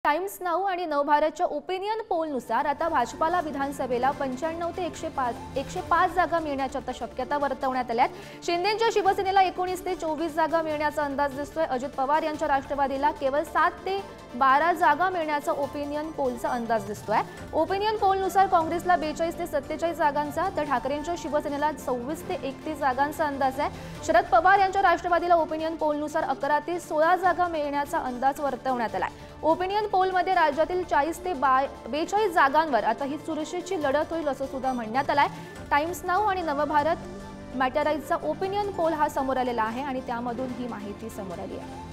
Times now आणि नवभारतच्या opinion पोलनुसार आता भाजपाला विधानसभेला 95 ते 105 जागा मिळण्याची आता शक्यता वर्तवण्यात आल्यात। शिंदेंच्या शिवसेनेला 19 ते 24 जागा मिळण्याचा अंदाज दिसतोय। अजित पवार यांच्या राष्ट्रवादीला केवळ 7 ते 12 जागा मिळण्याचा ओपिनियन पोलचा अंदाज दिसतोय। ओपिनियन पोलनुसार काँग्रेसला 42 ते 47 जागांचा तर ठाकरेंच्या शिवसेनेला 26 ते 31 जागांचा अंदाज आहे। शरद पवार यांच्या राष्ट्रवादीला ओपिनियन पोलनुसार 11 ते 16 जागा मिळण्याचा अंदाज वर्तवण्यात आलाय। ओपिनियन पोलमध्ये राज्यातील 40 ते 42 जागांवर आता ही चुरशीची लढत होईल असं सुद्धा म्हणण्यात आलंय। टाइम्स नाऊ आणि नवभारत मॅटराईजचा ओपिनियन पोल हा समोर आलेला आहे आणि त्यामधून ही माहिती समोर आली आहे।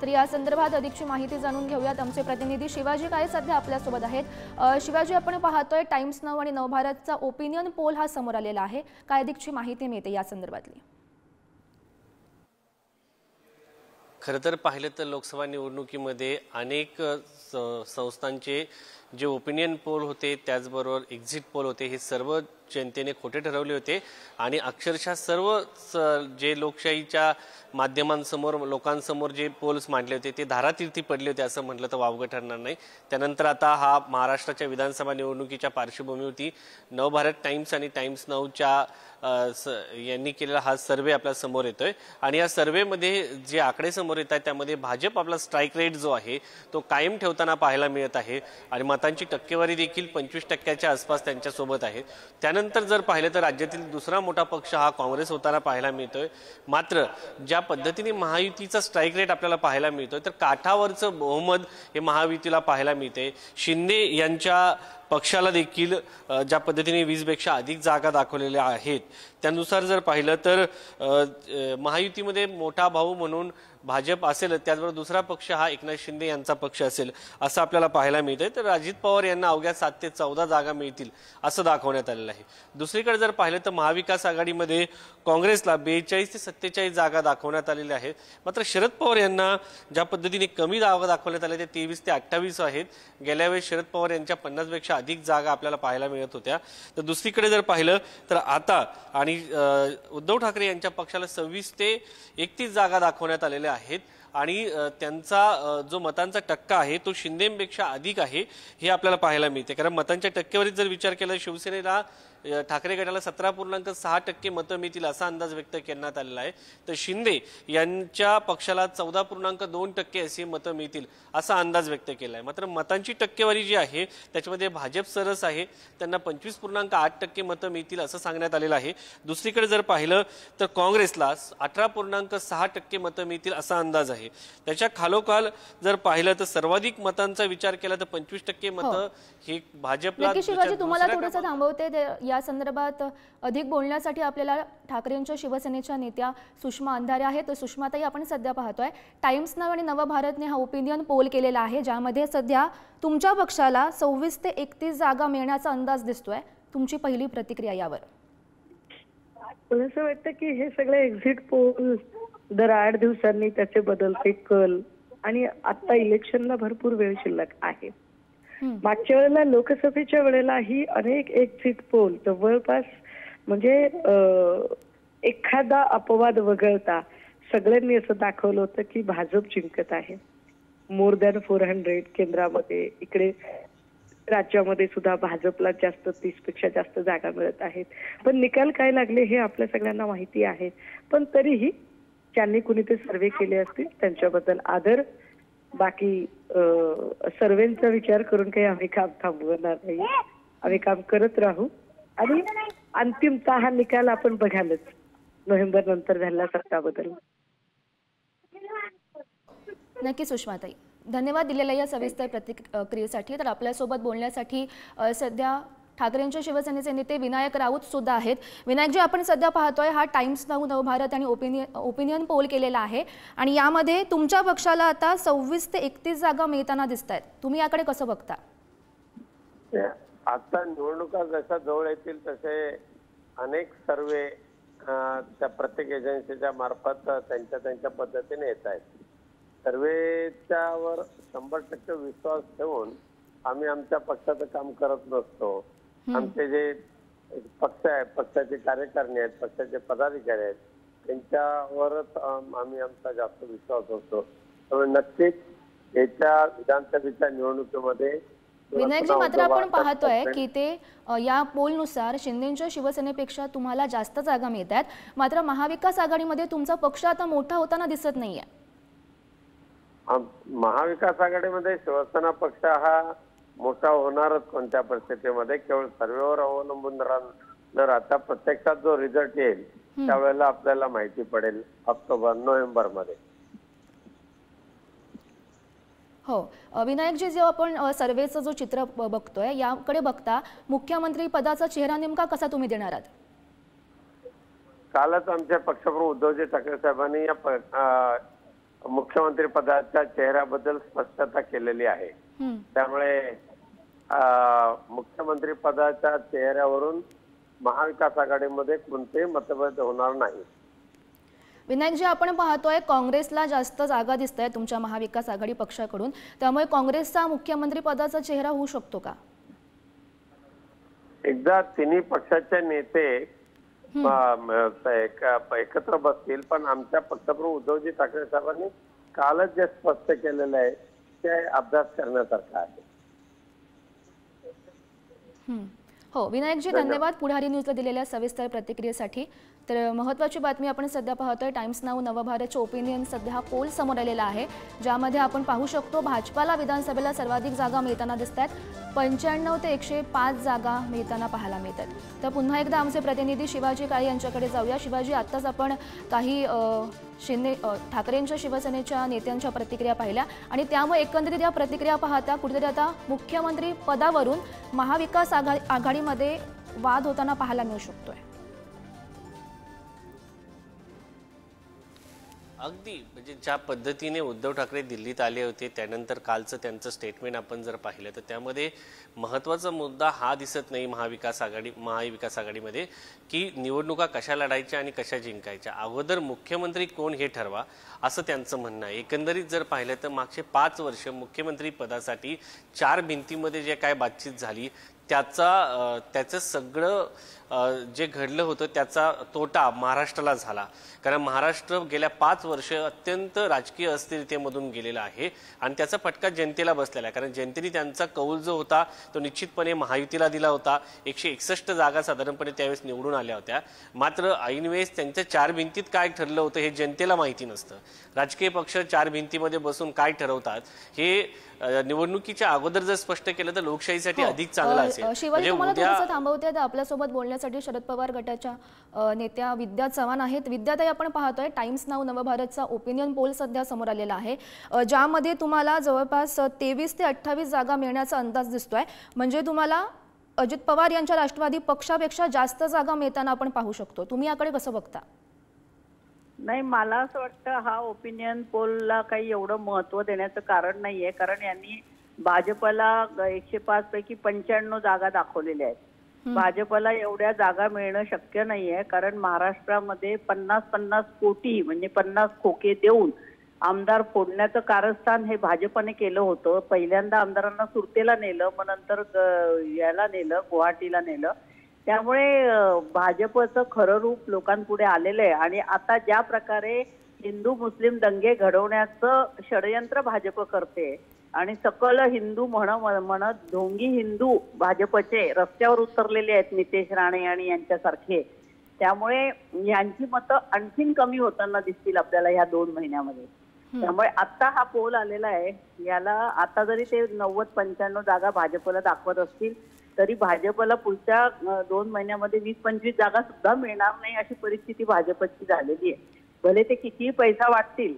तर या संदर्भात अधिकची माहिती जाणून घेऊयात। आमचे प्रतिनिधी शिवाजी काळे सध्या आपल्या सोबत आहेत। शिवाजी, आपण पाहतोय टाइम्स नाऊ आणि नवभारतचा ओपिनियन पोल हा समोर आलेला आहे, काय अधिकची माहिती मिळते या संदर्भातली? खरं तर पाहिलं तर लोकसभा निवडणुकीमध्ये अनेक संस्थांचे जे ओपिनियन पोल होते त्याचबरोबर एक्झिट पोल होते हे सर्व जनतेने खोटे ठरवले होते आणि अक्षरशः सर्व जे लोकशाहीच्या माध्यमांसमोर लोकांसमोर जे पोल्स मांडले होते ते धारातीर्थी पडले होते असं म्हटलं तर वावगं ठरणार नाही। त्यानंतर आता हा महाराष्ट्राच्या विधानसभा निवडणुकीच्या पार्श्वभूमीवरती नवभारत टाइम्स आणि टाइम्स नाऊच्या यांनी केलेला हा सर्वे आपल्या समोर येतोय आणि या सर्वेमध्ये जे आकडे समोर येत आहेत त्यामध्ये भाजप आपला स्ट्राईक रेट जो आहे तो कायम ठेवताना पाहायला मिळत आहे आणि मतांची टक्केवारी देखील 25% आसपास त्यांच्या सोबत आहे। त्यानंतर जर पाहिलं तर राज्यातील दुसरा मोठा पक्ष हा काँग्रेस होताना पाहायला मिळतोय। मात्र ज्या पद्धतीने महायुतीचा स्ट्राईक रेट आपल्याला पाहायला मिळतोय तर काठावरचं बहुमत हे महायुतीला पाहायला मिळते। शिंदे यांच्या पक्षाला देखील ज्या पद्धतीने 20 पेक्षा अधिक जागा दाखवलेल्या आहेत त्यानुसार जर पाहिलं तर महायुतीमध्ये मोठा भाऊ म्हणून भाजप असेल, त्याचबरोबर दुसरा पक्ष हा एकनाथ शिंदे यांचा पक्ष असेल असं आपल्याला पाहायला मिळतंय। तर अजित पवार यांना अवघ्या 7 ते 14 जागा मिळतील असं दाखवण्यात आलेलं आहे। दुसरीकडे जर पाहिलं तर महाविकास आघाडीमध्ये काँग्रेसला 42 ते 47 जागा दाखवण्यात आलेल्या आहेत। मात्र शरद पवार यांना ज्या पद्धतीने कमी जागा दाखवण्यात आल्या ते 23 ते 28 आहेत। गेल्या वेळेस शरद पवार यांच्या 50 पेक्षा अधिक जागा आपल्याला पाहायला मिळत होत्या। तर दुसरीकडे जर पाहिलं तर आता आणि उद्धव ठाकरे यांच्या पक्षाला 26 ते 31 जागा दाखवण्यात आलेल्या आहेत आणि त्यांचा जो मतांचा टक्का आहे तो शिंदेपेक्षा अधिक आहे हे आपल्याला पाहायला मिळते। कारण मतांच्या टक्केवारीत जर विचार केला शिवसेनेला ठाकरे गटाला 17.6% मतं मिळतील असा अंदाज व्यक्त करण्यात आलेला आहे तर शिंदे यांच्या पक्षाला 14.2% अशी मतं मिळतील असा अंदाज व्यक्त केला आहे। मात्र मतांची टक्केवारी जी आहे त्याच्यामध्ये भाजप सरस आहे, त्यांना 25.8% मतं मिळतील असं सांगण्यात आलेलं आहे। दुसरीकडे जर पाहिलं तर काँग्रेसला 18.6% मतं मिळतील असा अंदाज आहे। त्याच्या खालोखाल जर पाहिलं तर सर्वाधिक मतांचा विचार केला तर 25% मतं हे भाजपला। शिवाजी, तुम्हाला थोडंसं थांबवते या संदर्भात अधिक बोलण्यासाठी आपल्याला ठाकरेंच्या शिवसेनेच्या नेत्या सुषमा अंधारे आहेत। तर सुषमाताई, आपण सध्या पाहतोय टाइम्स नाऊ आणि नवभारतने हा ओपिनियन पोल केलेला आहे ज्यामध्ये सध्या तुमच्या पक्षाला 26 ते 31 जागा मिळण्याचा अंदाज दिसतोय। तुमची पहिली प्रतिक्रिया यावर? मला असं वाटतं की हे सगळे एक्झिट पोल दर 8 दिवसांनी त्याचे बदलते कल आणि आता इलेक्शनला भरपूर वेळ शिल्लक आहे। मागच्या वेळेला लोकसभेच्या वेळेलाही अनेक एक्झिट पोल जवळपास म्हणजे एखादा अपवाद वगळता सगळ्यांनी असं दाखवलं होतं की भाजप जिंकत आहे। मोर दॅन 400 केंद्रामध्ये, इकडे राज्यामध्ये सुद्धा भाजपला जास्त 30 पेक्षा जास्त जागा मिळत आहेत। पण निकाल काय लागले हे आपल्या सगळ्यांना माहिती आहे। पण तरीही ज्यांनी कुणी ते सर्वे केले असतील त्यांच्याबद्दल आदर। बाकी सर्वेंचा विचार करून काही आम्ही काम थांबवणार नाही, आम्ही काम करत राहू आणि अंतिमतः हा निकाल आपण बघालच नोव्हेंबर नंतर झालेला सत्ता बदल। नक्की सुषमाताई, धन्यवाद दिलेल्या या सविस्तर प्रतिक्रियेसाठी। तर आपल्यासोबत बोलण्यासाठी सध्या ठाकरेंच्या शिवसेनेचे नेते विनायक राऊत सुद्धा आहेत। विनायकजी, आपण सध्या पाहतोय हा टाइम्स नाऊ, नवभारत आणि ओपिनियन पोल केलेला आहे आणि यामध्ये तुमच्या पक्षाला आता 26 ते 31 जागा मिळताना दिसत आहेत। तुम्ही याकडे कसं बघता? आता निवडणुका जशा जवळ येतील तसे अनेक सर्वे त्या प्रत्येक एजन्सीच्या मार्फत त्यांच्या पद्धतीने येत आहेत। सर्वेच्यावर 100% विश्वास ठेवून आम्ही आमच्या पक्षाचं काम करत नसतो। आमचे जे एक पक्ष आहे, पक्षाचे कार्यकारिणी आहेत, पक्षाचे पदाधिकारी आहेत, त्यांच्यावरच आम्ही आमचा जास्त विश्वास असतो. त्यामुळे नक्कीच येत्या विधानसभेच्या निवडणुकीमध्ये विनायकजी, मात्र आपण पाहतोय की ते या पोलनुसार शिंदेच्या शिवसेनेपेक्षा तुम्हाला जास्त जागा मिळत आहेत, मात्र महाविकास आघाडीमध्ये तुमचा पक्ष आता मोठा होताना दिसत नाहीये. महाविकास आघाडीमध्ये शिवसेना पक्ष हा मोठा होणारच कोणत्या परिस्थितीमध्ये, केवळ सर्वेवर अवलंबून न राहता प्रत्यक्षात जो रिझल्ट येईल त्यावेळेला आपल्याला माहिती पडेल नोव्हेंबर मध्ये. हो विनायकजी, जेव्हा आपण सर्वेचं जो चित्र बघतोय याकडे बघता मुख्यमंत्री पदाचा चेहरा नेमका कसा तुम्ही देणार आहात? कालच आमचे पक्षप्रमुख उद्धवजी ठाकरे साहेबांनी या मुख्यमंत्री पदाच्या चेहऱ्याबद्दल स्पष्टता केलेली आहे. त्यामुळे मुख्यमंत्री पदाच्या चेहऱ्यावरून महाविकास आघाडीमध्ये कोणतेही मतभेद होणार नाही. विनायकजी, आपण पाहतोय काँग्रेसला जास्त जागा दिसत आहे तुमच्या महाविकास आघाडी पक्षाकडून, त्यामुळे काँग्रेसचा मुख्यमंत्री पदाचा चेहरा होऊ शकतो का? एकदा तिन्ही पक्षाचे नेते एकत्र बसतील, पण आमच्या पक्षप्रमुख उद्धवजी ठाकरे साहेबांनी कालच जे स्पष्ट केलेलं आहे ते अभ्यास करण्यासारखं आहे. हो विनायकजी, धन्यवाद पुढारी न्यूजला दिलेल्या सविस्तर प्रतिक्रियेसाठी. तर महत्त्वाची बातमी आपण सध्या पाहतोय, टाइम्स नाऊ नवभारतचे ओपिनियन सध्या हा पोल समोर आलेला आहे, ज्यामध्ये आपण पाहू शकतो भाजपाला विधानसभेला सर्वाधिक जागा मिळताना दिसत आहेत. 95 ते 105 जागा मिळताना पाहायला मिळतात. तर पुन्हा एकदा आमचे प्रतिनिधी शिवाजी काळे यांच्याकडे जाऊया. शिवाजी, आत्ताच आपण काही ठाकरेंच्या शिवसेनेच्या नेत्यांच्या प्रतिक्रिया पाहिल्या आणि त्यामुळे एकंदरीत या प्रतिक्रिया पाहता कुठेतरी आता मुख्यमंत्री पदावरून महाविकास आघाडीमध्ये वाद होताना पाहायला मिळू शकतोय. अगदी म्हणजे ज्या पद्धतीने उद्धव ठाकरे दिल्लीत आले होते त्यानंतर कालचं त्यांचं स्टेटमेंट आपण जर पाहिलं तर त्यामध्ये महत्त्वाचा मुद्दा हा दिसत नाही महाविकास आघाडीमध्ये की निवडणुका कशा लढायच्या आणि कशा जिंकायच्या, अगोदर मुख्यमंत्री कोण हे ठरवा असं त्यांचं म्हणणं आहे. एकंदरीत जर पाहिलं तर मागचे 5 वर्ष मुख्यमंत्री पदासाठी 4 भिंतीमध्ये जे काय बातचीत झाली त्याचं सगळं जे घडलं होतं त्याचा तोटा महाराष्ट्राला झाला. कारण महाराष्ट्र गेल्या 5 वर्ष अत्यंत राजकीय अस्थिरतेमधून गेलेला आहे आणि त्याचा फटका जनतेला बसलेला आहे. कारण जनतेने त्यांचा कौल जो होता तो निश्चितपणे महायुतीला दिला होता. 161 जागा साधारणपणे त्यावेळेस निवडून आल्या होत्या. मात्र ऐनवेळेस त्यांच्या 4 भिंतीत काय ठरलं होतं हे जनतेला माहिती नसतं. राजकीय पक्ष 4 भिंतीमध्ये बसून काय ठरवतात हे निवडणुकीच्या अगोदर जर स्पष्ट केलं तर लोकशाहीसाठी अधिक चांगलं असेल. शिवाजी, तुम्हाला थोडंसं थांबवते तर आपल्यासोबत बोलण्यासाठी शरद पवार गटाच्या नेत्या विद्या चव्हाण आहेत. विद्याताई, आपण पाहतोय टाइम्स नाऊ नवभारतचा ओपिनियन पोल सध्या समोर आलेला आहे, ज्यामध्ये तुम्हाला जवळपास 23 ते 28 जागा मिळण्याचा अंदाज दिसतोय. म्हणजे तुम्हाला अजित पवार यांच्या राष्ट्रवादी पक्षापेक्षा जास्त जागा मिळताना आपण पाहू शकतो. तुम्ही याकडे कसं बघता? नाही, मला असं वाटतं हा ओपिनियन पोलला काही एवढं महत्त्व देण्याचं कारण नाहीये, कारण यांनी भाजपला 105 पैकी 95 जागा दाखवलेल्या आहेत. भाजपला एवढ्या जागा मिळणं शक्य नाहीये, कारण महाराष्ट्रामध्ये 50-50 कोटी म्हणजे 50 खोके देऊन आमदार फोडण्याचं कारस्थान हे भाजपने केलं होतं. पहिल्यांदा आमदारांना सुरतेला नेलं, मग नंतर याला नेलं, गुवाहाटीला नेलं. त्यामुळे भाजपचं खरं रूप लोकांपुढे आलेलं आहे आणि आता ज्या प्रकारे हिंदू मुस्लिम दंगे घडवण्याचं षडयंत्र भाजप करते आणि सकल हिंदू म्हणत ढोंगी हिंदू भाजपचे रस्त्यावर उतरलेले आहेत, नितेश राणे आणि यांच्यासारखे. त्यामुळे यांची मतं आणखीन कमी होताना दिसतील आपल्याला ह्या 2 महिन्यामध्ये. त्यामुळे आता हा पोल आलेला आहे, याला आता जरी ते 90-95 जागा भाजपला दाखवत असतील तरी भाजपला पुढच्या 2 महिन्यामध्ये 20-25 जागा सुद्धा मिळणार नाही अशी परिस्थिती भाजपची झालेली आहे. भले ते कितीही पैसा वाटतील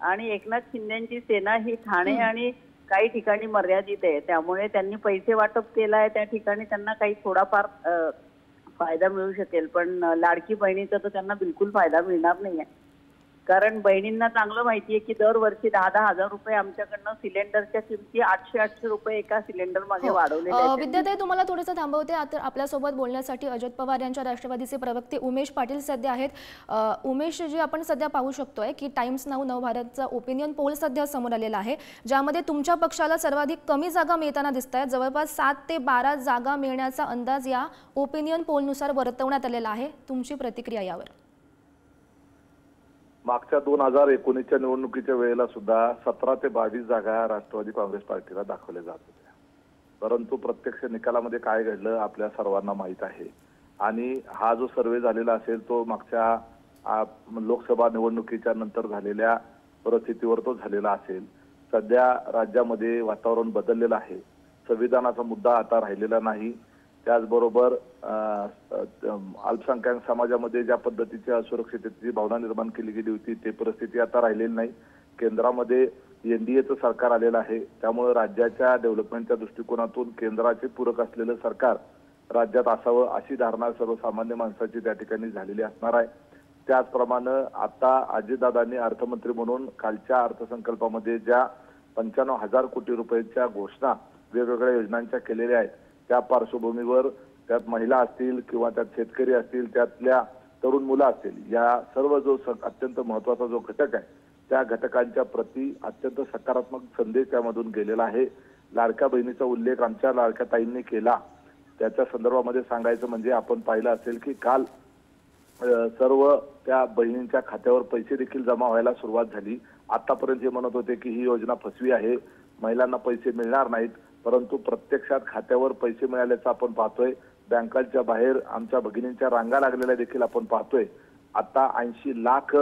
आणि एकनाथ शिंदेची सेना ही ठाणे आणि काही ठिकाणी मर्यादित आहे, त्यामुळे त्यांनी पैसे वाटप केलाय त्या ठिकाणी त्यांना काही थोडाफार फायदा मिळू शकेल, पण लाडकी बहिणीचा तर त्यांना बिलकुल फायदा मिळणार नाहीये. कारण बहिणींना चांगलं माहितीये की दरवर्षी 10-10 हजार रुपये आमच्याकडनं सिलेंडरच्या किमती 800 रुपये एका सिलेंडर मागे वाढवलेल्या आहेत. विद्याताई, तुम्हाला थोडंसं थांबवते. आता आपल्यासोबत बोलण्यासाठी अजित पवार यांच्या राष्ट्रवादीचे प्रवक्ते उमेश पाटील सध्या आहेत. उमेश जी, आपण सध्या पाहू शकतोय की टाइम्स नाऊ नवभारतचा ओपिनियन पोल सध्या समोर आलेला आहे, ज्यामध्ये तुमच्या पक्षाला सर्वाधिक कमी जागा मिळताना दिसत आहेत. जवळपास 7 ते 12 जागा मिळण्याचा अंदाज या ओपिनियन पोलनुसार वर्तवण्यात आलेला आहे. तुमची प्रतिक्रिया यावर? मागच्या 2019च्या निवडणुकीच्या वेळेला सुद्धा 17 ते 22 जागा राष्ट्रवादी काँग्रेस पार्टीला दाखवल्या जात होत्या, परंतु प्रत्यक्ष निकालामध्ये काय घडलं आपल्या सर्वांना माहीत आहे. आणि हा जो सर्वे झालेला असेल तो मागच्या लोकसभा निवडणुकीच्या नंतर झालेल्या परिस्थितीवर तो झालेला असेल. सध्या राज्यामध्ये वातावरण बदललेलं आहे. संविधानाचा मुद्दा आता राहिलेला नाही. त्याचबरोबर अल्पसंख्याक समाजामध्ये ज्या पद्धतीच्या असुरक्षिततेची भावना निर्माण केली गेली होती ते परिस्थिती आता राहिलेली नाही. केंद्रामध्ये एनडीएचं सरकार आलेलं आहे, त्यामुळे राज्याच्या डेव्हलपमेंटच्या दृष्टिकोनातून केंद्राचे पूरक असलेलं सरकार राज्यात असावं अशी धारणा सर्वसामान्य माणसाची त्या ठिकाणी झालेली असणार आहे. त्याचप्रमाणे आता अजितदादांनी अर्थमंत्री म्हणून कालच्या अर्थसंकल्पामध्ये ज्या 95,000 कोटी रुपयांच्या घोषणा वेगवेगळ्या योजनांच्या केलेल्या आहेत, त्या पार्श्वभूमीवर त्यात महिला असतील किंवा त्यात शेतकरी असतील, त्यातल्या तरुण मुलं असतील, या सर्व जो अत्यंत महत्वाचा जो घटक आहे त्या घटकांच्या प्रति अत्यंत सकारात्मक संदेश त्यामधून गेलेला आहे. लाडक्या बहिणीचा उल्लेख आमच्या लाडक्या ताईंनी केला. त्याच्या संदर्भामध्ये सांगायचं म्हणजे आपण पाहिलं असेल की काल सर्व त्या बहिणींच्या खात्यावर पैसे देखील जमा व्हायला सुरुवात झाली. आतापर्यंत हे म्हणत होते की ही योजना फसवी आहे, महिलांना पैसे मिळणार नाहीत, परंतु प्रत्यक्षात खात्यावर पैसे मिळाल्याचं आपण पाहतोय. बँकांच्या बाहेर आमच्या भगिनींच्या रांगा लागलेल्या देखील आपण पाहतोय. आता 80 लाख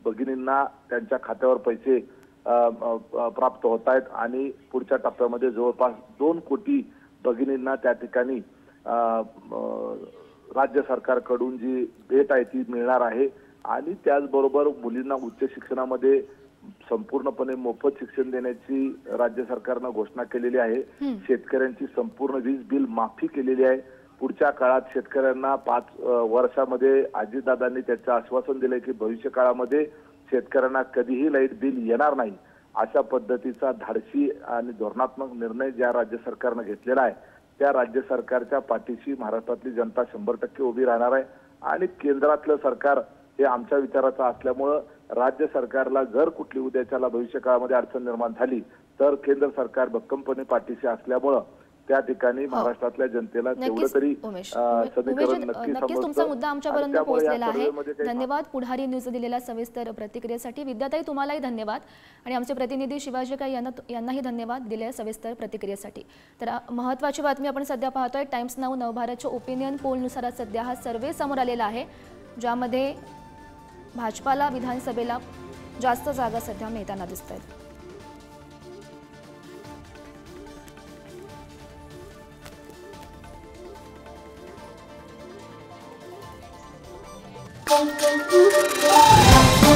भगिनींना त्यांच्या खात्यावर पैसे प्राप्त होत आहेत आणि पुढच्या टप्प्यामध्ये जवळपास 2 कोटी भगिनींना त्या ठिकाणी राज्य सरकारकडून जी भेट आहे ती मिळणार आहे. आणि त्याचबरोबर मुलींना उच्च शिक्षणामध्ये संपूर्णपणे मोफत शिक्षण देण्याची राज्य सरकारनं घोषणा केलेली आहे. शेतकऱ्यांची संपूर्ण वीज बिल माफी केलेली आहे. पुढच्या काळात शेतकऱ्यांना 5 वर्षामध्ये अजितदादांनी त्याचं आश्वासन दिलंय की भविष्य काळामध्ये शेतकऱ्यांना कधीही लाईट बिल येणार नाही. अशा पद्धतीचा धाडसी आणि धोरणात्मक निर्णय ज्या राज्य सरकारनं घेतलेला आहे त्या राज्य सरकारच्या पाठीशी महाराष्ट्रातली जनता 100% उभी राहणार आहे. आणि केंद्रातलं सरकार हे आमच्या विचाराचं असल्यामुळं राज्य सरकारला जर कुठली उद्याच्याला भविष्य काळामध्ये अडचण निर्माण झाली तर केंद्र सरकार भक्कमपणे पाठीशी असल्यामुळं त्या ठिकाणी महाराष्ट्रातल्या जनतेला तेवढं तरी समीकरण नक्कीच तुमचा मुद्दा आमच्यापर्यंत पोहोचलेला आहे. धन्यवाद पुढारी न्यूज दिलेल्या सविस्तर प्रतिक्रियेसाठी. विद्याताई, तुम्हालाही धन्यवाद आणि आमचे प्रतिनिधी शिवाजी काय यांनाही धन्यवाद दिलेल्या सविस्तर प्रतिक्रियेसाठी. तर महत्त्वाची बातमी आपण सध्या पाहतोय. टाइम्स नाऊ नवभारतच्या ओपिनियन पोलनुसार सध्या हा सर्वे समोर आलेला आहे, ज्यामध्ये भाजपाला विधानसभेला जास्त जागा सध्या मिळताना दिसत आहेत. Thank you.